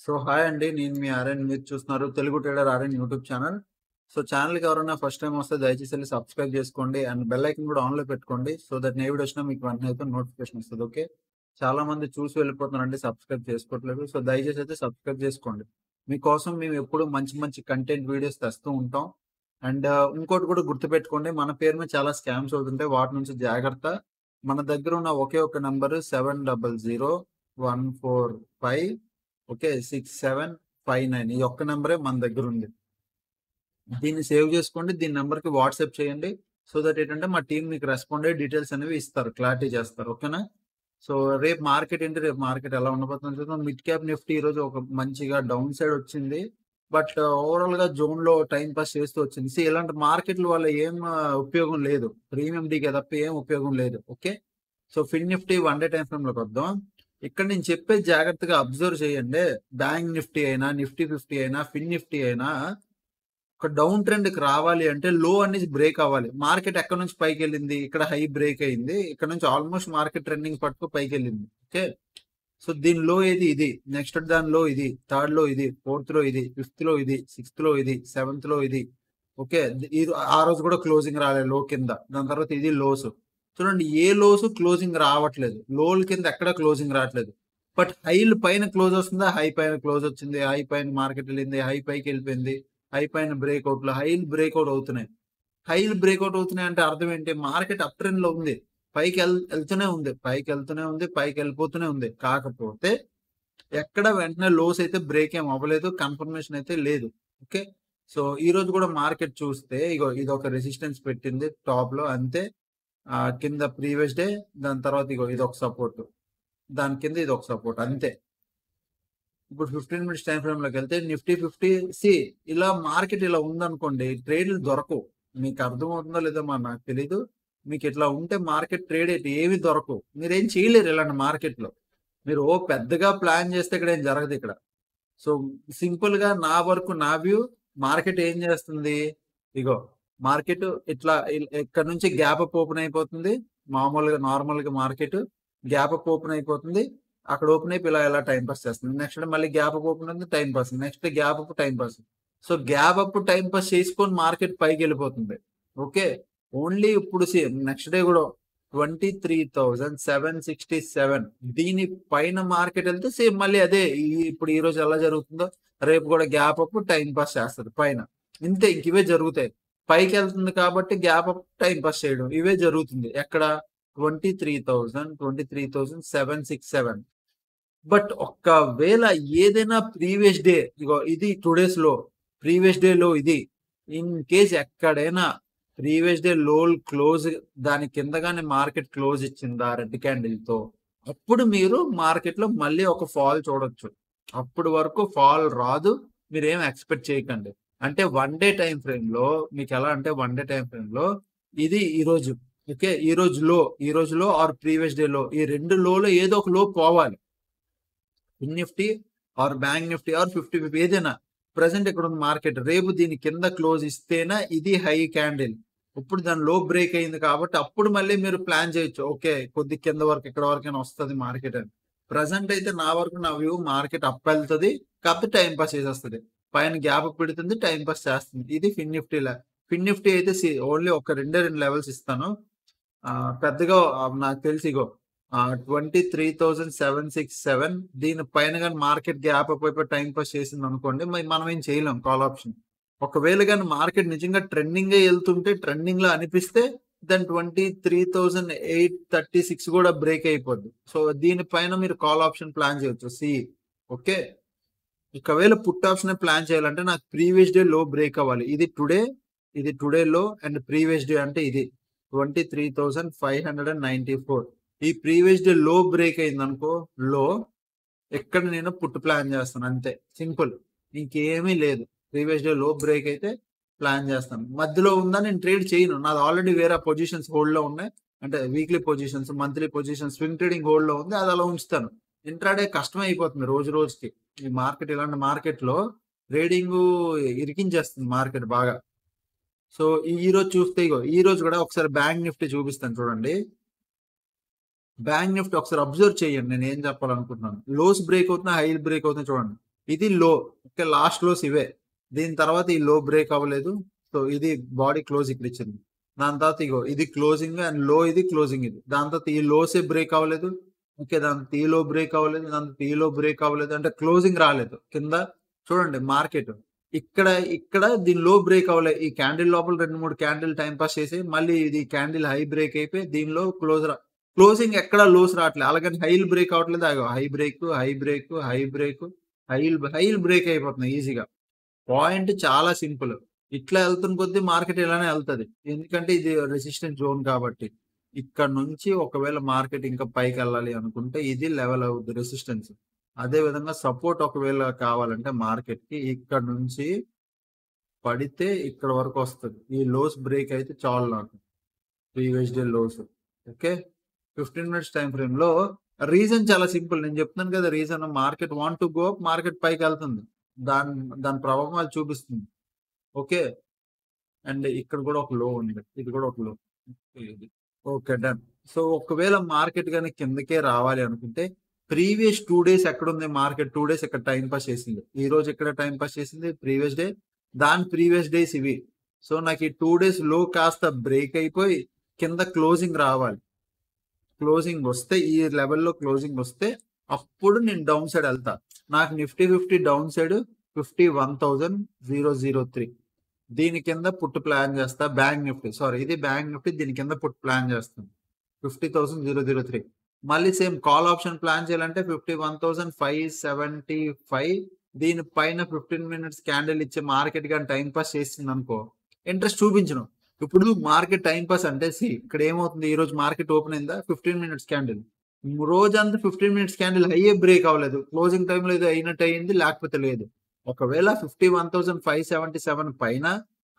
So hi అండి. నేను మీ ఆర్యన్. మీరు చూస్తున్నారు Telugu trader Aryan YouTube channel. So ఛానల్‌కి ఎవరైనా ఫస్ట్ టైమ్ వస్తే దయచేసి ఎళ్లి సబ్స్క్రైబ్ చేసుకోండి. అండ్ బెల్ ఐకాన్ కూడా ఆన్‌లో పెట్టుకోండి. సో దట్ ఏ వీడియో వచ్చినా మీకు వెంటనే అయితే నోటిఫికేషన్ వస్తది. ఓకే. చాలా మంది చూసి వెళ్ళిపోతున్నారండి. సబ్స్క్రైబ్ చేసుకోవట్లేదు. సో దయచేసి అయితే సబ్స్క్రైబ్ చేసుకోండి. మీకోసం మేము ఎప్పుడు మంచి మంచి కంటెంట్ వీడియోస్ తెస్తూ ఉంటాం. అండ్ ఇంకోటి కూడా గుర్తుపెట్టుకోండి. మన పేరు మీద చాలా స్కామ్స్ అవుతుంటాయి. వాటి నుంచి జాగ్రత్త. మన దగ్గర ఉన్న ఒకే ఒక నంబర్ 700145 ఓకే. 6759 ఈ ఒక్క నంబరే మన దగ్గరుంది. దీన్ని సేవ్ చేసుకోండి. దీని నంబర్‌కి వాట్సాప్ చేయండి. సో దట్ ఏంటంటే మా టీమ్ మీకు రెస్పాండ్ అయ్యి డీటెయిల్స్ అనేవి ఇస్తారు. క్లారిటీ చేస్తారు. ఓకేనా? సో రేపు మార్కెట్ ఏంటి? రేపు మార్కెట్ ఎలా ఉండబోతుందో చూద్దాం. మిడ్ క్యాప్ నిఫ్టీ ఈరోజు ఒక మంచిగా డౌన్ సైడ్ వచ్చింది. బట్ ఓవరాల్‌గా జోన్‌లో టైమ్ పాస్ చేస్తూ వచ్చింది. ఇలాంటి మార్కెట్‌ల వల్ల ఏం ఉపయోగం లేదు. ప్రీమియం డీకే తప్ప ఏం ఉపయోగం లేదు. ఓకే. సో ఫిన్ నిఫ్టీ వన్ డే టైమ్ ఫ్రేమ్‌లోకి వద్దాం. ఇక్కడ నేను చెప్పేది జాగ్రత్తగా అబ్జర్వ్ చేయండి. బ్యాంక్ నిఫ్టీ అయినా, నిఫ్టీ 50 అయినా, ఫిన్ నిఫ్టీ అయినా ఒక డౌన్ ట్రెండ్‌కి రావాలి అంటే లో అనేది బ్రేక్ అవ్వాలి. మార్కెట్ ఎక్కడి నుంచి పైకెళ్ళింది? ఇక్కడ హై బ్రేక్ అయింది. ఇక్కడ నుంచి ఆల్‌మోస్ట్ మార్కెట్ ట్రెండింగ్ పట్టుకు పైకెళ్ళింది. ఓకే. సో దీని లో ఏది ఇది. నెక్స్ట్ దాని లో ఇది. థర్డ్ లో ఇది. ఫోర్త్ లో ఇది. ఫిఫ్త్ లో ఇది. సిక్స్త్ లో ఇది. సెవెంత్ లో ఇది. ఓకే. ఇది ఆ రోజు కూడా క్లోజింగ్ రాలేదు లో కింద. దాని తర్వాత ఇది లోస్. చూడండి ఏ లోస్ క్లోజింగ్ రావట్లేదు. లోల కింద ఎక్కడ క్లోజింగ్ రావట్లేదు. బట్ హైలు పైన క్లోజ్ వస్తుందా? హై పైన క్లోజ్ వచ్చింది. హై పైన మార్కెట్ వెళ్ళింది. హై పైకి వెళ్ళిపోయింది. హై పైన బ్రేక్‌ఔట్‌లు హైలు బ్రేక్‌ఔట్ అవుతున్నాయి. హైలు బ్రేక్‌ఔట్ అవుతున్నాయి అంటే అర్థం ఏంటి? మార్కెట్ అప్ ట్రెండ్‌లో ఉంది. పైకి ఎళ్తూనే ఉంది. పైకెళ్తూనే ఉంది. పైకెళ్ళిపోతూనే ఉంది. కాకపోతే ఎక్కడ వెంటనే లోస్ అయితే బ్రేక్ ఏం అవ్వలేదు. కన్ఫర్మేషన్ అయితే లేదు. ఓకే. సో ఈరోజు కూడా మార్కెట్ చూస్తే ఇగో ఇదొక రెసిస్టెన్స్ పెట్టింది టాప్‌లో అంతే. కింద ప్రీవియస్ డే దాని తర్వాత ఇగో ఇదొక సపోర్ట్. దాని కింద ఇదొక సపోర్ట్ అంతే. ఇప్పుడు 15 మినిట్స్ టైమ్ ఫ్రేమ్‌లోకి వెళ్తే నిఫ్టీ 50 ఇలా మార్కెట్ ఇలా ఉందనుకోండి ట్రేడ్‌లు దొరకవు. మీకు అర్థమవుతుందో లేదో మరి నాకు తెలీదు. మీకు ఇట్లా ఉంటే మార్కెట్ ట్రేడ్ అయితే ఏవి దొరకవు. మీరేం చేయలేరు ఇలాంటి మార్కెట్‌లో. మీరు పెద్దగా ప్లాన్ చేస్తే ఇక్కడ ఏం జరగదు ఇక్కడ. సో సింపుల్‌గా నా వరకు నా వ్యూ మార్కెట్ ఏం చేస్తుంది? ఇగో మార్కెట్ ఇట్లా ఇక్కడ నుంచి గ్యాప్ అప్ ఓపెన్ అయిపోతుంది. మామూలుగా నార్మల్‌గా మార్కెట్ గ్యాప్ అప్ ఓపెన్ అయిపోతుంది. అక్కడ ఓపెన్ అయిపోయి ఇలా టైమ్ పాస్ చేస్తుంది. నెక్స్ట్ మళ్ళీ గ్యాప్ అప్ ఓపెన్ అవుతుంది time pass. Next gap up time pass. So gap up time pass చేసుకొని మార్కెట్ పైకెళ్ళిపోతుంది. ఓకే. ఓన్లీ ఇప్పుడు నెక్స్ట్ డే కూడా 23,767 దీని పైన మార్కెట్ వెళ్తే సేమ్ మళ్ళీ అదే ఇప్పుడు ఈ రోజు ఎలా జరుగుతుందో రేపు కూడా గ్యాప్ అప్ టైం పాస్ చేస్తుంది పైన. ఇంతే ఇంక ఇవే జరుగుతాయి. పైకి వెళ్తుంది కాబట్టి గ్యాప్ అప్ టైం పాస్ చేయడం ఇవే జరుగుతుంది. ఎక్కడ 23,767 బట్ ఒక్కవేళ ఏదైనా ప్రీవియస్ డే ఇగో ఇది టుడేస్ లో ప్రీవియస్ డే లో ఇది ఇన్ కేస్ ఎక్కడైనా ప్రీవియస్ డే లో క్లోజ్ దాని కిందగానే మార్కెట్ క్లోజ్ ఇచ్చిందా రెడ్ క్యాండిల్ తో అప్పుడు మీరు మార్కెట్ లో మళ్ళీ ఒక ఫాల్ చూడొచ్చు. అప్పుడు వరకు ఫాల్ రాదు. మీరు ఏం ఎక్స్పెక్ట్ చేయకండి. అంటే వన్ డే టైం ఫ్రేమ్ లో మీకు ఎలా అంటే వన్ డే టైం ఫ్రేమ్ లో ఇది ఈ రోజు ఓకే ఈ రోజు లో ఆర్ ప్రీవియస్ డే లో ఈ రెండు లోలో ఏదో ఒక లో పోవాలి. Nifty or bank Nifty or 50 ఏదైనా ప్రెసెంట్ ఇక్కడ ఉంది మార్కెట్ రేపు దీని కింద క్లోజ్ ఇస్తేనా ఇది హై క్యాండిల్. ఇప్పుడు దాని లో బ్రేక్ అయింది కాబట్టి అప్పుడు మళ్ళీ మీరు ప్లాన్ చేయొచ్చు. ఓకే కొద్ది కింద వరకు ఇక్కడ వరకైనా వస్తుంది మార్కెట్ అని. ప్రెసెంట్ అయితే నా వరకు నా వ్యూ మార్కెట్ అప్ వెళ్తుంది కాకపోతే టైం పాస్ చేసేస్తుంది. పైన గ్యాప్ పెడుతుంది టైం పాస్ చేస్తుంది. ఇది ఫిన్ నిఫ్టీ ఫిన్ నిఫ్టీ అయితే ఓన్లీ ఒక రెండు లెవెల్స్ ఇస్తాను. పెద్దగా నాకు తెలిసి ఇగో 23,767 దీని పైన కానీ మార్కెట్ గ్యాప్ అయిపోయి టైం పాస్ చేసింది అనుకోండి మనం ఏం చేయలేం కాల్ ఆప్షన్. ఒకవేళ కానీ మార్కెట్ నిజంగా ట్రెండింగ్ వెళ్తుంటే ట్రెండింగ్ లో అనిపిస్తే దాని 23,836 కూడా బ్రేక్ అయిపోద్ది. సో దీనిపైన మీరు కాల్ ఆప్షన్ ప్లాన్ చేయొచ్చు. ఓకే. ఒకవేళ పుట్ ఆప్షన్ ప్లాన్ చేయాలంటే నాకు ప్రీవియస్ డే లో బ్రేక్ అవ్వాలి. ఇది టుడే లో అండ్ ప్రీవియస్ డే అంటే ఇది 23,594 ఈ ప్రీవియస్ డే లో బ్రేక్ అయింది అనుకో లో ఎక్కడ నేను పుట్ ప్లాన్ చేస్తాను అంతే సింపుల్. ఇంకేమీ లేదు. ప్రీవియస్ డే లో బ్రేక్ అయితే ప్లాన్ చేస్తాను. మధ్యలో ఉందా నేను ట్రేడ్ చేయను. నాది ఆల్రెడీ వేరే పొజిషన్స్ హోల్డ్ లో ఉన్నాయి. అంటే weekly positions monthly positions swing trading hold లో ఉంది. అది అలా ఉంచుతాను. ఇంట్రాడే కష్టం అయిపోతుంది రోజు రోజుకి. ఈ మార్కెట్ ఇలాంటి మార్కెట్ లో ట్రేడింగ్ ఇరికించేస్తుంది మార్కెట్ బాగా. సో ఈ రోజు చూస్తే ఈ రోజు కూడా ఒకసారి బ్యాంక్ నిఫ్టీ చూపిస్తాను చూడండి. బ్యాంక్ నిఫ్టీ ఒకసారి అబ్జర్వ్ చేయండి నేను ఏం చెప్పాలనుకుంటున్నాను. లోస్ బ్రేక్ అవుతున్నా హై బ్రేక్ అవుతున్నా చూడండి. ఇది లో. ఓకే, లాస్ట్ లోస్ ఇవే. దీని తర్వాత ఈ లో బ్రేక్ అవ్వలేదు. సో ఇది బాడీ క్లోజ్ ఇక్కడ ఇచ్చింది. దాని తర్వాత ఇగో ఇది క్లోజింగ్ అండ్ లో, ఇది క్లోజింగ్ ఇది. దాని తర్వాత ఈ లోసే బ్రేక్ అవ్వలేదు. ఓకే, దాని ఈ లో బ్రేక్ అవ్వలేదు, దాని ఈ లో బ్రేక్ అవ్వలేదు, అంటే క్లోజింగ్ రాలేదు కింద. చూడండి మార్కెట్ ఇక్కడ ఇక్కడ దీని లో బ్రేక్ అవ్వలేదు. ఈ క్యాండిల్ లోపల 2-3 క్యాండిల్ టైం పాస్ చేసి మళ్ళీ ఇది క్యాండిల్ హై బ్రేక్ అయిపోయి దీనిలో క్లోజింగ్ ఎక్కడ లోస్ రావట్లేదు. అలాగని హైల్ బ్రేక్ అవ్వట్లేదు. High break, high break, high break, Hail break అయిపోతున్నాయి ఈజీగా. పాయింట్ చాలా సింపుల్. ఇట్లా వెళ్తున్న కొద్దీ మార్కెట్ ఇలానే వెళ్తది. ఎందుకంటే ఇది రెసిస్టెన్స్ జోన్ కాబట్టి. ఇక్కడ నుంచి ఒకవేళ మార్కెట్ ఇంకా పైకి వెళ్ళాలి అనుకుంటే ఇది లెవెల్ అవుద్ది రెసిస్టెన్స్. అదే విధంగా సపోర్ట్ ఒకవేళ కావాలంటే మార్కెట్ కి ఇక్కడ నుంచి పడితే ఇక్కడ వరకు వస్తుంది. ఈ లోస్ బ్రేక్ అయితే చాలు నాకు. Previous day lows. Okay, 15 minutes time frame లో రీజన్ చాలా సింపుల్. నేను చెప్తున్నాను కదా reason, market want to go up, market పైకి వెళ్తుంది. దాని ప్రభావం అది చూపిస్తుంది. ఓకే, అండ్ ఇక్కడ కూడా ఒక లో ఉంది, ఇది కూడా ఒక లో. Okay, done. సో ఒకవేళ మార్కెట్ కానీ కిందకే రావాలి అనుకుంటే ప్రీవియస్ 2 డేస్ ఎక్కడ ఉంది మార్కెట్? 2 డేస్ ఇక్కడ టైం పాస్ చేసింది. ఈ రోజు ఇక్కడ టైం పాస్ చేసింది ప్రీవియస్ డే, దాని ప్రీవియస్ డేస్ ఇవి. సో నాకు ఈ 2 డేస్ లో కాస్త బ్రేక్ అయిపోయి కింద క్లోజింగ్ రావాలి. క్లోజింగ్ వస్తే ఈ లెవెల్లో క్లోజింగ్ వస్తే అప్పుడు నేను డౌన్ సైడ్ వెళ్తా. నాకు నిఫ్టీ 50 డౌన్ సైడ్ 51,003. దీని కింద పుట్ ప్లాన్ చేస్తా. బ్యాంక్ నిఫ్టీ, సారీ ఇది బ్యాంక్ నిఫ్టీ, దీని కింద పుట్ ప్లాన్ చేస్తాను 50,003. మళ్ళీ సేమ్ కాల్ ఆప్షన్ ప్లాన్ చేయాలంటే 51,575. దీని పైన 15 మినిట్స్ క్యాండిల్ ఇచ్చే మార్కెట్ కానీ టైం పాస్ చేసింది అనుకో, ఇంట్రెస్ట్ చూపించను. ఇప్పుడు మార్కెట్ టైం పాస్ అంటే ఇక్కడ ఏమవుతుంది, ఈ రోజు మార్కెట్ ఓపెన్ అయిందా 15 మినిట్స్ క్యాండిల్, రోజంతా 15 మినిట్స్ క్యాండిల్ హైయే బ్రేక్ అవ్వలేదు. క్లోజింగ్ టైంలో ఏదో అయినట్టు అయింది, లేకపోతే లేదు. ఒకవేళ 51,577 పైన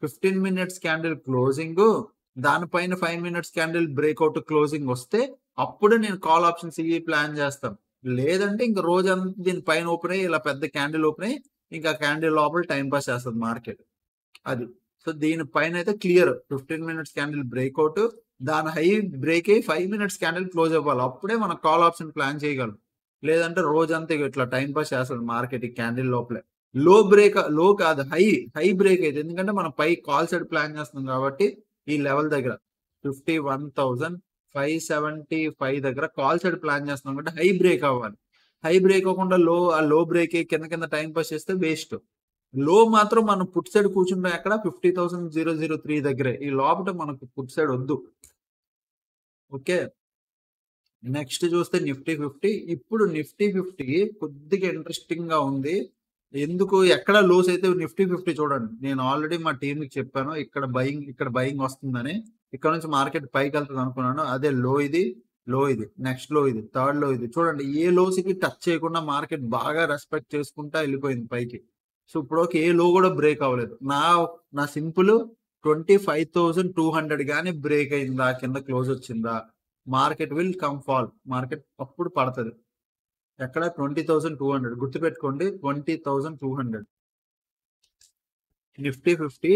15 మినిట్స్ క్యాండిల్ క్లోజింగ్, దానిపైన 5 మినిట్స్ క్యాండిల్ బ్రేక్అవుట్ క్లోజింగ్ వస్తే అప్పుడు నేను కాల్ ఆప్షన్స్ ఇవి ప్లాన్ చేస్తాం. లేదంటే ఇంకా రోజంతా దీని పైన ఓపెన్ అయ్యి ఇలా పెద్ద క్యాండిల్ ఓపెన్ అయ్యి ఇంకా క్యాండిల్ లోపల టైం పాస్ చేస్తుంది మార్కెట్. అది. సో దీనిపైన అయితే క్లియర్ 15 మినిట్స్ క్యాండిల్ బ్రేక్అవుట్, దాని హై బ్రేక్ అయ్యి 5 మినిట్స్ క్యాండిల్ క్లోజ్ అవ్వాలి. అప్పుడే మనం కాల్ ఆప్షన్ ప్లాన్ చేయగలం. లేదంటే రోజంతా ఇట్లా టైం పాస్ చేస్తుంది మార్కెట్ ఈ క్యాండిల్ లోపలే. లో కాదు, హై బ్రేక్ అయితే, ఎందుకంటే మనం పై కాల్ సైడ్ ప్లాన్ చేస్తున్నాం కాబట్టి ఈ లెవెల్ దగ్గర 51,575 దగ్గర కాల్ సైడ్ ప్లాన్ చేస్తున్నాం కాబట్టి హై బ్రేక్ అవ్వాలి. హై బ్రేక్ అవ్వకుండా లో బ్రేక్ అయ్యి కింద టైం పాస్ చేస్తే వేస్ట్. లో మాత్రం మనం పుట్ సైడ్ కూర్చుంటాం ఎక్కడ 50,003 దగ్గరే. ఈ లోపల మనకు పుట్ సైడ్ వద్దు. ఓకే, నెక్స్ట్ చూస్తే నిఫ్టీ 50. ఇప్పుడు నిఫ్టీ 50 కొద్దిగా ఇంట్రెస్టింగ్ గా ఉంది. ఎందుకు, ఎక్కడ లోస్ అయితే నిఫ్టీ 50 చూడండి. నేను ఆల్రెడీ మా టీంకి చెప్పాను ఇక్కడ బయింగ్ వస్తుందని. ఇక్కడ నుంచి మార్కెట్ పైకి వెళ్తుంది అనుకున్నాను. అదే లో ఇది, నెక్స్ట్ లో ఇది, థర్డ్ లో ఇది. చూడండి ఏ లోస్కి టచ్ చేయకుండా మార్కెట్ బాగా రెస్పెక్ట్ చేసుకుంటా వెళ్ళిపోయింది పైకి. సో ఇప్పుడు ఏ లో కూడా బ్రేక్ అవ్వలేదు. నా సింపుల్ 25,200 కానీ బ్రేక్ అయిందా, కింద క్లోజ్ వచ్చిందా, market will come fall. Market అప్పుడు పడుతుంది. ఎక్కడ 20,200 గుర్తుపెట్టుకోండి, 20,200. నిఫ్టీ 50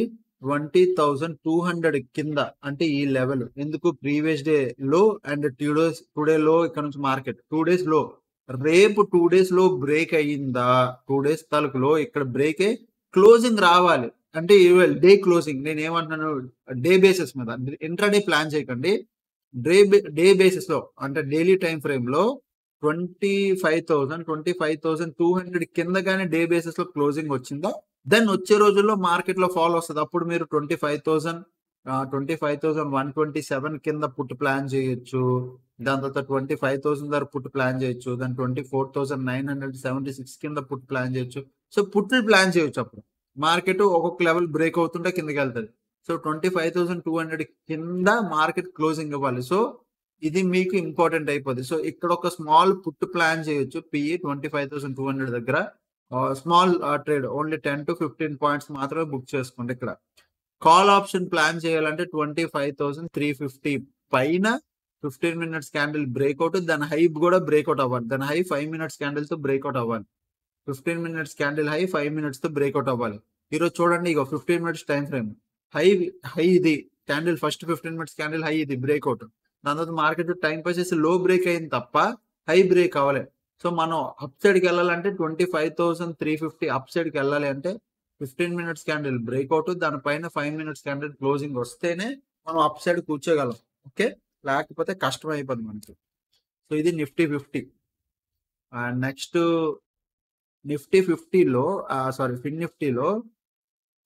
20,200 కింద అంటే ఈ లెవెల్. ఎందుకు, ప్రీవియస్ డే లో అండ్ టుడే లో. ఇక్కడ నుంచి మార్కెట్ 2 డేస్ లో, రేపు 2 డేస్ లో బ్రేక్ అయ్యిందా, 2 డేస్ తాలూకు లో ఇక్కడ బ్రేక్ అయ్యి క్లోజింగ్ రావాలి. అంటే డే క్లోజింగ్. నేను ఏమంటున్నాను, డే బేసిస్ మీద, ఇంట్రాడే ప్లాన్ చేయకండి. డే బేసిస్ లో అంటే డైలీ టైం ఫ్రేమ్ లో 25,200 కింద కానీ డే బేసిస్ లో క్లోజింగ్ వచ్చిందో దెన్ వచ్చే రోజుల్లో మార్కెట్ లో ఫాల్ వస్తుంది. అప్పుడు మీరు 25,127 కింద పుట్ ప్లాన్ చేయొచ్చు. దాని తర్వాత 25,000 ధర పుట్ ప్లాన్ చేయొచ్చు. దాని 24,976 కింద పుట్ ప్లాన్ చేయొచ్చు. సో పుట్లు ప్లాన్ చేయొచ్చు. అప్పుడు మార్కెట్ ఒక్కొక్క లెవెల్ బ్రేక్ అవుతుంటే కిందకి వెళ్తుంది. సో 25,200 కింద మార్కెట్ క్లోజింగ్ ఇవ్వాలి. సో ఇది మీకు ఇంపార్టెంట్ అయిపోద్ది. సో ఇక్కడ ఒక స్మాల్ పుట్ ప్లాన్ చేయొచ్చు. పిఈ 25,200 దగ్గర small trade, only 10 to 15 points మాత్రమే బుక్ చేసుకోండి. ఇక్కడ కాల్ ఆప్షన్ ప్లాన్ చేయాలంటే 25,350 పైన 15 మినిట్స్ క్యాండిల్ బ్రేక్అవుట్, దాని హై కూడా బ్రేక్అవుట్ అవ్వాలి. దాని హై 5 మినిట్స్ క్యాండిల్ తో బ్రేక్అవుట్ అవ్వాలి. 15 మినిట్స్ క్యాండిల్ హై 5 మినిట్స్ తో బ్రేక్అవుట్ అవ్వాలి. ఈరోజు చూడండి, ఇక 15 మినిట్స్ టైం ఫ్రేమ్ హై ఇది candle, first 15 minutes candle high ఇది బ్రేక్అవుట్. దాని తర్వాత మార్కెట్ టైం పాస్ చేసి లో బ్రేక్ అయింది తప్ప హై బ్రేక్ అవ్వలేదు. సో మనం అప్ సైడ్కి వెళ్ళాలంటే 25,350 అప్ సైడ్కి వెళ్ళాలి అంటే 15 మినిట్స్ క్యాండిల్ బ్రేక్అవుట్, దానిపైన 5 మినిట్స్ క్యాండిల్ క్లోజింగ్ వస్తేనే మనం అప్ సైడ్ కూర్చోగలం. ఓకే, లేకపోతే కష్టం అయిపోద్ది మనకి. సో ఇది నిఫ్టీ 50. అండ్ నెక్స్ట్ నిఫ్టీ 50లో ఫిన్ నిఫ్టీలో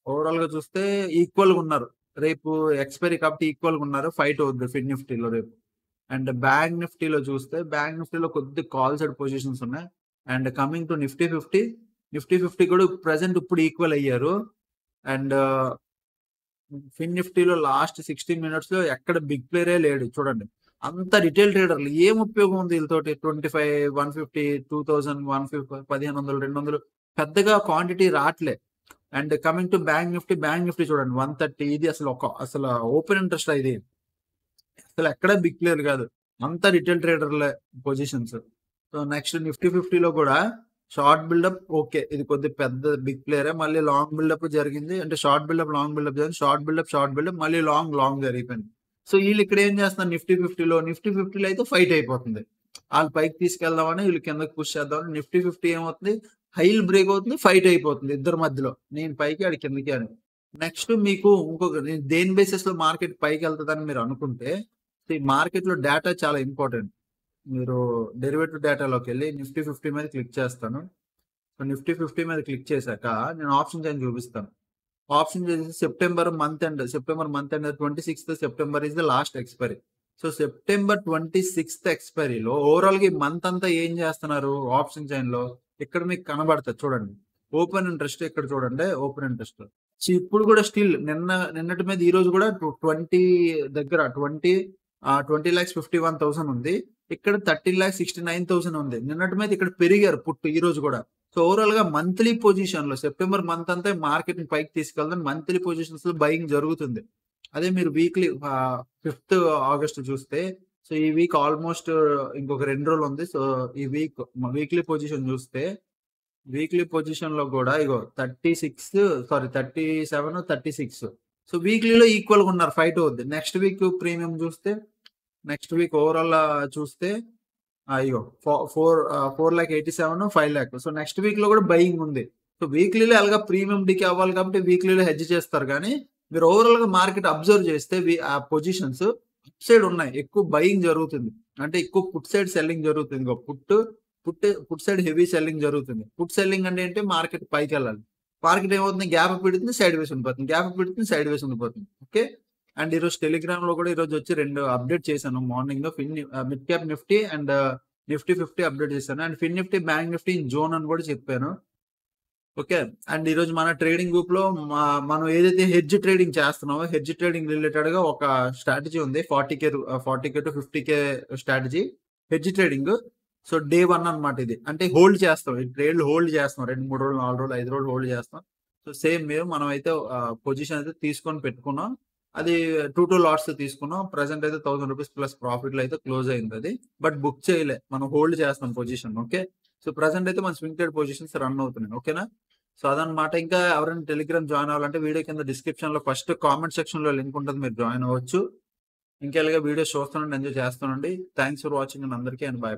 ఓవరాల్ గా చూస్తే ఈక్వల్ గా ఉన్నారు. రేపు ఎక్స్పైరీ కాబట్టి ఈక్వల్ గా ఉన్నారు. ఫైట్ అవుద్ది ఫిన్ నిఫ్టీలో రేపు. అండ్ బ్యాంక్ నిఫ్టీలో చూస్తే బ్యాంక్ నిఫ్టీలో కొద్ది కాల్ సైడ్ పొజిషన్స్ ఉన్నాయి. అండ్ కమింగ్ టు నిఫ్టీ 50 కూడా ప్రెసెంట్ ఇప్పుడు ఈక్వల్ అయ్యారు. అండ్ ఫిన్ నిఫ్టీలో లాస్ట్ 16 మినిట్స్ లో ఎక్కడ బిగ్ ప్లేయరే లేడు చూడండి. అంత రిటైల్ ట్రేడర్లు ఏం ఉపయోగం ఉంది వీళ్ళతోటి? 25, 150, 2000, 150, 1500, 200 పెద్దగా క్వాంటిటీ రావట్లే. And coming to bank Nifty చూడండి 130. ఇది అసలు ఓపెన్ ఇంట్రెస్ట్ ఇది, అసలు ఎక్కడ బిగ్ ప్లేయర్ కాదు, అంతా రిటైల్ ట్రేడర్లే పొజిషన్స్. సో నెక్స్ట్ నిఫ్టీ 50లో కూడా షార్ట్ బిల్డప్. ఓకే, ఇది కొద్ది పెద్ద బిగ్ ప్లేయరే. మళ్ళీ లాంగ్ బిల్డప్ జరిగింది, అంటే షార్ట్ బిల్డప్ లాంగ్ బిల్డప్ జరిగింది, షార్ట్ బిల్డప్ మళ్ళీ లాంగ్ జరిగిపోయింది. సో వీళ్ళు ఇక్కడ ఏం చేస్తున్నారు నిఫ్టీ 50లో అయితే ఫైట్ అయిపోతుంది. వాళ్ళు పైకి తీసుకెళ్దామని వీళ్ళు కిందకి పుష్ చేద్దామని నిఫ్టీ 50 ఏమవుతుంది, హైల్ బ్రేక్ అవుతుంది, ఫైట్ అయిపోతుంది ఇద్దరు మధ్యలో, నేను పైకి ఆడి కిందకి అని. నెక్స్ట్ మీకు ఇంకొక దేని బేసిస్ లో మార్కెట్ పైకి వెళ్తుందని మీరు అనుకుంటే, ఈ మార్కెట్ లో డేటా చాలా ఇంపార్టెంట్. మీరు డెరివేటివ్ డేటాలోకి వెళ్ళి నిఫ్టీ 50 మీద క్లిక్ చేస్తాను. సో నిఫ్టీ 50 మీద క్లిక్ చేశాక నేను ఆప్షన్ చైన్ చూపిస్తాను. ఆప్షన్ చేసి September month end 26th September is the last expiry. So September 26th ఎక్స్పైరీలో ఓవరాల్ గా ఈ మంత్ అంతా ఏం చేస్తున్నారు ఆప్షన్ చైన్ లో ఇక్కడ మీకు కనబడుతుంది చూడండి. ఓపెన్ ఇంట్రెస్ట్ ఇక్కడ చూడండి, ఓపెన్ ఇంట్రెస్ట్. సో ఇప్పుడు కూడా స్టిల్ నిన్నటి మీద ఈ రోజు కూడా 20 దగ్గర 20,51,000 ఉంది. ఇక్కడ 13,69,000 ఉంది. నిన్నటి మీద ఇక్కడ పెరిగారు పుట్టు ఈ రోజు కూడా. సో ఓవరాల్ గా మంత్లీ పొజిషన్ లో సెప్టెంబర్ మంత్ అంతా మార్కెట్ ని పైకి తీసుకెళ్తాం. మంత్లీ పొజిషన్స్ లో బయింగ్ జరుగుతుంది. అదే మీరు వీక్లీ 5th ఆగస్ట్ చూస్తే, సో ఈ వీక్ ఆల్మోస్ట్ ఇంకొక 2 రోజులు ఉంది. సో ఈ వీక్లీ పొజిషన్ చూస్తే, వీక్లీ పొజిషన్ లో కూడా ఇగో 37, 36. సో వీక్లీలో ఈక్వల్ గా ఉన్నారు, ఫైట్ అవుద్ది. నెక్స్ట్ వీక్ ప్రీమియం చూస్తే, నెక్స్ట్ వీక్ ఓవరాల్ చూస్తే అయ్యో 4,87, 5,00,000. సో నెక్స్ట్ వీక్ లో కూడా బయింగ్ ఉంది. సో వీక్లీలో అలాగా ప్రీమియం డికే అవ్వాలి కాబట్టి వీక్లీలో హెడ్జ్ చేస్తారు. కానీ మీరు ఓవరాల్ గా మార్కెట్ అబ్జర్వ్ చేస్తే ఆ పొజిషన్స్ అప్ సైడ్ ఉన్నాయి, ఎక్కువ బయింగ్ జరుగుతుంది, అంటే ఎక్కువ పుట్ సైడ్ సెల్లింగ్ జరుగుతుంది. పుట్ సైడ్ హెవీ సెల్లింగ్ జరుగుతుంది. పుట్ సెల్లింగ్ అంటే ఏంటి, మార్కెట్ పైకి వెళ్ళాలి. మార్కెట్ ఏమవుతుంది, గ్యాప్ పెడుతుంది, సైడ్ వేస్ ఉండిపోతుంది. ఓకే. అండ్ ఈరోజు టెలిగ్రామ్ లో కూడా ఈరోజు వచ్చి 2 అప్డేట్ చేశాను. మార్నింగ్ లో mid cap Nifty and Nifty 50 update చేశాను. And fin Nifty, bank Nifty zone అని కూడా చెప్పాను. ఓకే. అండ్ ఈరోజు మన ట్రేడింగ్ గ్రూప్ లో మనం ఏదైతే హెడ్జ్ ట్రేడింగ్ చేస్తున్నామో, హెడ్జ్ ట్రేడింగ్ రిలేటెడ్ గా ఒక స్ట్రాటజీ ఉంది. 40K to 50K strategy hedge trading. So day 1 అన్నమాట ఇది. అంటే హోల్డ్ చేస్తాం, ఈ ట్రేడ్ హోల్డ్ చేస్తాం, 2, 3 రోజులు, 4 రోజులు, 5 రోజులు హోల్డ్ చేస్తాం. సో సేమ్ మనం అయితే పొజిషన్ అయితే తీసుకొని పెట్టుకున్నాం. అది 2 లాట్స్ తీసుకున్నాం. ప్రెసెంట్ అయితే 1,000 రూపీస్ ప్లస్ ప్రాఫిట్ లో అయితే క్లోజ్ అయింది అది. బట్ బుక్ చేయలే, మనం హోల్డ్ చేస్తాం పొజిషన్. ఓకే. సో ప్రెసెంట్ అయితే మన స్వింగ్ ట్రేడ్ పొజిషన్స్ రన్ అవుతున్నాయి. ఓకేనా. సో అదనమాట. ఇంకా ఎవరైనా టెలిగ్రామ్ జాయిన్ అవ్వాలంటే వీడియో కింద డిస్క్రిప్షన్ లో ఫస్ట్ కామెంట్ సెక్షన్ లో లింక్ ఉంటుంది, మీరు జాయిన్ అవ్వచ్చు. ఇంకా వీడియోస్ చూస్తానండి, ఎంజాయ్ చేస్తానండి. థ్యాంక్స్ ఫర్ వాచింగ్ అందరికీ, అండ్ బై.